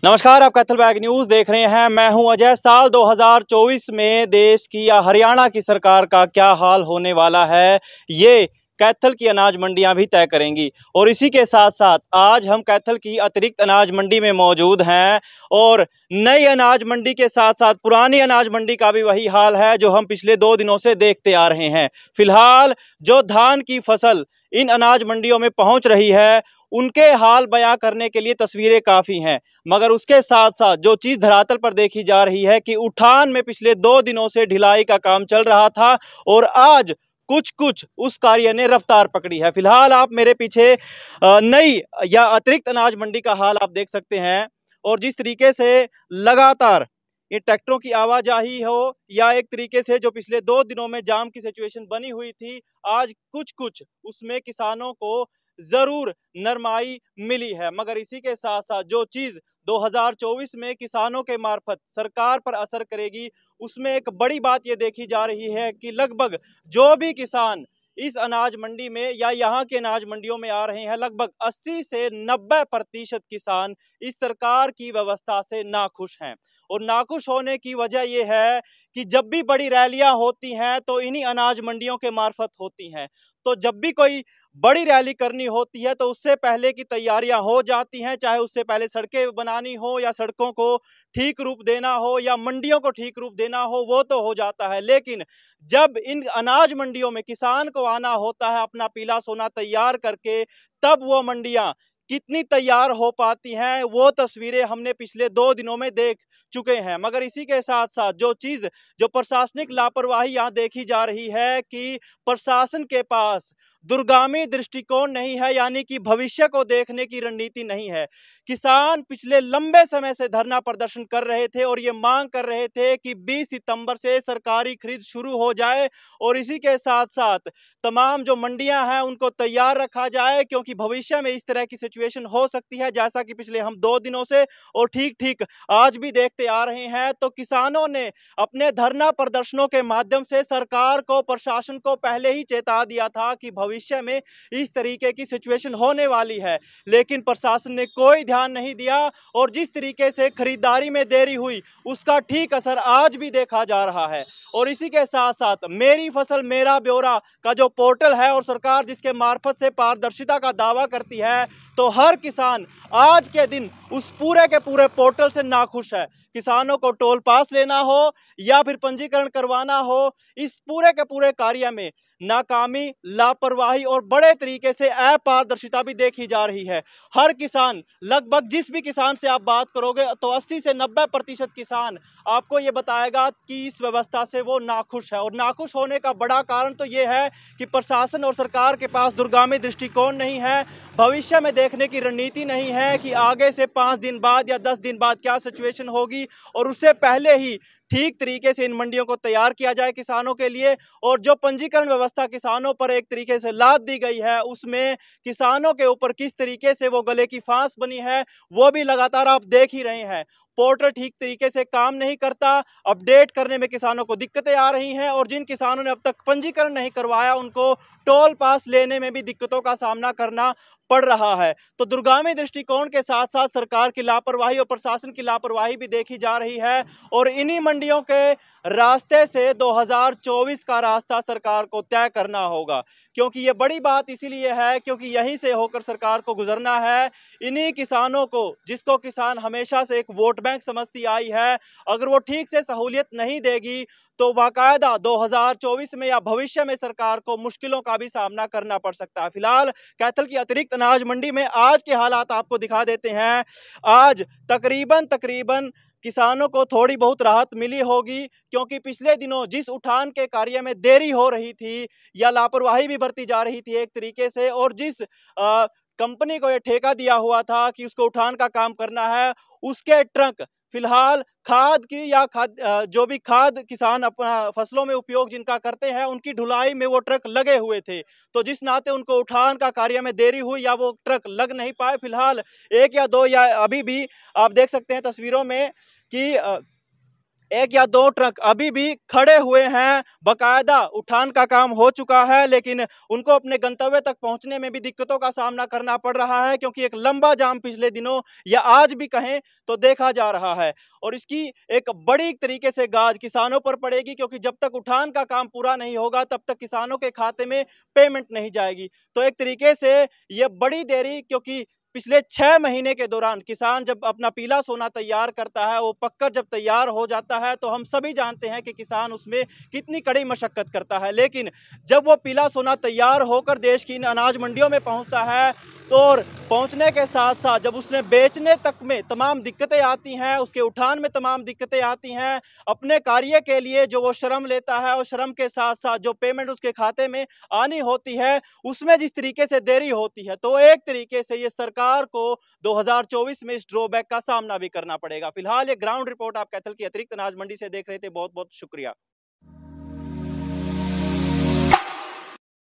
नमस्कार, आप Kaithal bag news देख रहे हैं। मैं हूं अजय। साल 2024 में देश की या हरियाणा की सरकार का क्या हाल होने वाला है, ये कैथल की अनाज मंडियां भी तय करेंगी। और इसी के साथ साथ आज हम कैथल की अतिरिक्त अनाज मंडी में मौजूद हैं और नई अनाज मंडी के साथ साथ पुरानी अनाज मंडी का भी वही हाल है जो हम पिछले 2 दिनों से देखते आ रहे हैं। फिलहाल जो धान की फसल इन अनाज मंडियों में पहुंच रही है, उनके हाल बयां करने के लिए तस्वीरें काफ़ी हैं, मगर उसके साथ साथ जो चीज़ धरातल पर देखी जा रही है कि उठान में पिछले 2 दिनों से ढिलाई का काम चल रहा था और आज कुछ कुछ उस कार्य ने रफ्तार पकड़ी है। फिलहाल आप मेरे पीछे नई या अतिरिक्त अनाज मंडी का हाल आप देख सकते हैं और जिस तरीके से लगातार ये ट्रैक्टरों की आवाजाही हो या एक तरीके से जो पिछले 2 दिनों में जाम की सिचुएशन बनी हुई थी, आज कुछ कुछ उसमें किसानों को जरूर नरमाई मिली है। मगर इसी के साथ साथ जो चीज 2024 में किसानों के मार्फत सरकार पर असर करेगी, उसमें एक बड़ी बात यह देखी जा रही है कि लगभग जो भी किसान इस अनाज मंडी में या यहाँ के अनाज मंडियों में आ रहे हैं, लगभग 80 से 90% किसान इस सरकार की व्यवस्था से नाखुश हैं। और नाखुश होने की वजह यह है कि जब भी बड़ी रैलियां होती हैं तो इन्हीं अनाज मंडियों के मार्फत होती हैं। तो जब भी कोई बड़ी रैली करनी होती है तो उससे पहले की तैयारियां हो जाती हैं, चाहे उससे पहले सड़कें बनानी हो या सड़कों को ठीक रूप देना हो या मंडियों को ठीक रूप देना हो, वो तो हो जाता है। लेकिन जब इन अनाज मंडियों में किसान को आना होता है अपना पीला सोना तैयार करके, तब वो मंडियां कितनी तैयार हो पाती हैं, वो तस्वीरें हमने पिछले 2 दिनों में देख चुके हैं। मगर इसी के साथ साथ जो प्रशासनिक लापरवाही यहाँ देखी जा रही है कि प्रशासन के पास दूरगामी दृष्टिकोण नहीं है, यानी कि भविष्य को देखने की रणनीति नहीं है। किसान पिछले लंबे समय से धरना प्रदर्शन कर रहे थे और ये मांग कर रहे थे कि 20 सितंबर से सरकारी खरीद शुरू हो जाए और इसी के साथ साथ तमाम जो मंडियां हैं उनको तैयार रखा जाए, क्योंकि भविष्य में इस तरह की सिचुएशन हो सकती है जैसा कि पिछले हम 2 दिनों से और ठीक ठीक आज भी देखते आ रहे हैं। तो किसानों ने अपने धरना प्रदर्शनों के माध्यम से सरकार को, प्रशासन को पहले ही चेता दिया था कि भविष्य में इस तरीके की सिचुएशन होने वाली है, लेकिन प्रशासन ने कोई ध्यान नहीं दिया और जिस तरीके से खरीदारी में देरी हुई उसका ठीक असर आज भी देखा जा रहा है। और इसी के साथ साथ मेरी फसल मेरा ब्यौरा का जो पोर्टल है और सरकार जिसके मार्फत से पारदर्शिता का दावा करती है, तो हर किसान आज के दिन उस पूरे के पूरे पोर्टल से नाखुश है। किसानों को टोल पास लेना हो या फिर पंजीकरण करवाना हो, इस पूरे के पूरे कार्य में नाकामी, लापरवाही और बड़े तरीके से अपारदर्शिता भी देखी जा रही है। हर किसान, लगभग जिस भी किसान से आप बात करोगे तो 80 से 90% किसान आपको ये बताएगा कि इस व्यवस्था से वो नाखुश है। और नाखुश होने का बड़ा कारण तो ये है कि प्रशासन और सरकार के पास दूरगामी दृष्टिकोण नहीं है, भविष्य में देखने की रणनीति नहीं है कि आगे से 5 दिन बाद या 10 दिन बाद क्या सिचुएशन होगी और उससे पहले ही ठीक तरीके से इन मंडियों को तैयार किया जाए किसानों के लिए। और जो पंजीकरण व्यवस्था किसानों पर एक तरीके से लाद दी गई है, उसमें किसानों के ऊपर किस तरीके से वो गले की फांस बनी है, वो भी लगातार आप देख ही रहे हैं। पोर्टल ठीक तरीके से काम नहीं करता, अपडेट करने में किसानों को दिक्कतें आ रही हैं और जिन किसानों ने अब तक पंजीकरण नहीं करवाया उनको टोल पास लेने में भी दिक्कतों का सामना करना पड़ रहा है। तो दूरगामी दृष्टिकोण के साथ साथ सरकार की लापरवाही और प्रशासन की लापरवाही भी देखी जा रही है और इन्हीं मंडियों के रास्ते से 2024 का रास्ता सरकार को तय करना होगा। क्योंकि ये बड़ी बात इसीलिए है क्योंकि यहीं से होकर सरकार को गुजरना है। इन्हीं किसानों को, जिसको किसान हमेशा से एक वोट बैंक समझती आई है, अगर वो ठीक से सहूलियत नहीं देगी तो बाकायदा 2024 में या भविष्य में सरकार को मुश्किलों का भी सामना करना पड़ सकता है। फिलहाल कैथल की अतिरिक्त अनाज मंडी में आज के हालात आपको दिखा देते हैं। आज तकरीबन किसानों को थोड़ी बहुत राहत मिली होगी, क्योंकि पिछले दिनों जिस उठान के कार्य में देरी हो रही थी या लापरवाही भी बरती जा रही थी एक तरीके से, और जिस कंपनी को यह ठेका दिया हुआ था कि उसको उठान का काम करना है, उसके ट्रक फिलहाल खाद की या जो भी खाद किसान अपना फसलों में उपयोग जिनका करते हैं, उनकी ढुलाई में वो ट्रक लगे हुए थे। तो जिस नाते उनको उठान का कार्य में देरी हुई या वो ट्रक लग नहीं पाए। फिलहाल 1 या 2 या अभी भी आप देख सकते हैं तस्वीरों में कि एक या दो ट्रक अभी भी खड़े हुए हैं। बकायदा उठान का काम हो चुका है, लेकिन उनको अपने गंतव्य तक पहुंचने में भी दिक्कतों का सामना करना पड़ रहा है, क्योंकि एक लंबा जाम पिछले दिनों या आज भी कहें तो देखा जा रहा है। और इसकी एक बड़ी तरीके से गाज किसानों पर पड़ेगी, क्योंकि जब तक उठान का काम पूरा नहीं होगा तब तक किसानों के खाते में पेमेंट नहीं जाएगी। तो एक तरीके से यह बड़ी देरी, क्योंकि पिछले 6 महीने के दौरान किसान जब अपना पीला सोना तैयार करता है, वो पककर जब तैयार हो जाता है तो हम सभी जानते हैं कि किसान उसमें कितनी कड़ी मशक्कत करता है। लेकिन जब वो पीला सोना तैयार होकर देश की इन अनाज मंडियों में पहुंचता है, तो और पहुंचने के साथ साथ जब उसने बेचने तक में तमाम दिक्कतें आती हैं, उसके उठान में तमाम दिक्कतें आती हैं, अपने कार्य के लिए जो वो श्रम लेता है और श्रम के साथ साथ जो पेमेंट उसके खाते में आनी होती है, उसमें जिस तरीके से देरी होती है, तो एक तरीके से ये सरकार को 2024 में इस ड्रॉबैक का सामना भी करना पड़ेगा। फिलहाल ये ग्राउंड रिपोर्ट आप कैथल की अतिरिक्त अनाज मंडी से देख रहे थे। बहुत बहुत शुक्रिया।